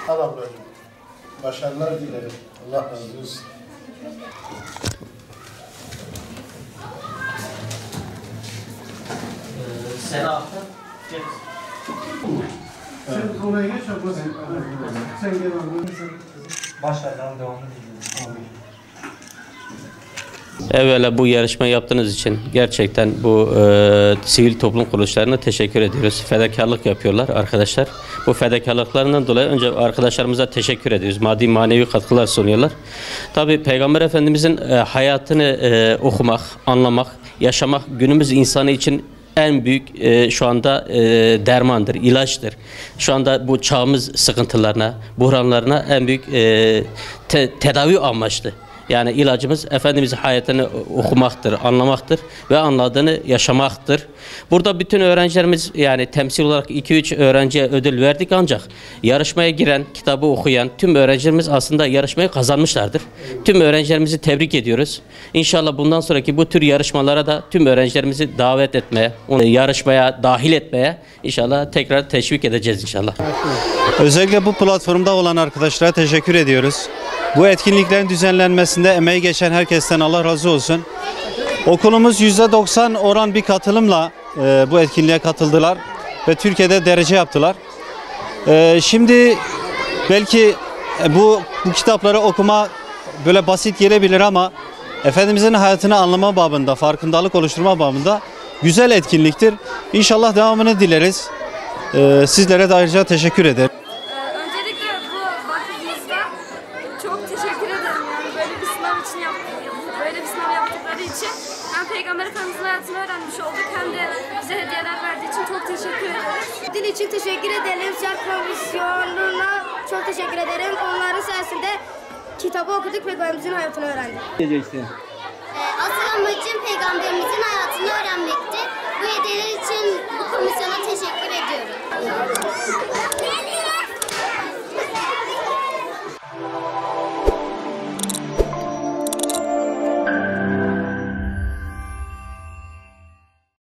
Al ablacığım. Başarılar dilerim. Allah razı olsun. Selam. Sen oraya geç ablacığım. Sen gel ablacığım. Başarılar devamını diliyorum. Evvela bu yarışma yaptığınız için gerçekten bu sivil toplum kuruluşlarına teşekkür ediyoruz. Fedakarlık yapıyorlar arkadaşlar. Bu fedakarlıklarından dolayı önce arkadaşlarımıza teşekkür ediyoruz. Maddi manevi katkılar sunuyorlar. Tabii Peygamber Efendimizin hayatını okumak, anlamak, yaşamak günümüz insanı için en büyük şu anda dermandır, ilaçtır. Şu anda bu çağımız sıkıntılarına, buhranlarına en büyük tedavi amaçlı. Yani ilacımız Efendimizin hayatını okumaktır, anlamaktır ve anladığını yaşamaktır. Burada bütün öğrencilerimiz yani temsil olarak 2-3 öğrenciye ödül verdik ancak yarışmaya giren, kitabı okuyan tüm öğrencilerimiz aslında yarışmayı kazanmışlardır. Tüm öğrencilerimizi tebrik ediyoruz. İnşallah bundan sonraki bu tür yarışmalara da tüm öğrencilerimizi davet etmeye, onu yarışmaya dahil etmeye inşallah tekrar teşvik edeceğiz inşallah. Özellikle bu platformda olan arkadaşlara teşekkür ediyoruz. Bu etkinliklerin düzenlenmesinde emeği geçen herkesten Allah razı olsun. Okulumuz %90 oran bir katılımla bu etkinliğe katıldılar ve Türkiye'de derece yaptılar. Şimdi belki bu kitapları okuma böyle basit gelebilir ama Efendimizin hayatını anlama babında, farkındalık oluşturma babında güzel etkinliktir. İnşallah devamını dileriz. Sizlere de ayrıca teşekkür ederim. Öncelikle bu vakfımızda çok teşekkür ederim. Yani böyle bir sınav için böyle bir sınav yaptıkları için hem Peygamber Efendimiz'in hayatını öğrenmiş olduk hem de bize hediyeler verdiği için çok teşekkür ederiz. Dil için teşekkür ederim. Şark komisyonuna çok teşekkür ederim. Onların sayesinde kitabı okuduk ve Peygamberimizin hayatını öğrendik. Asıl amacım Peygamberimizin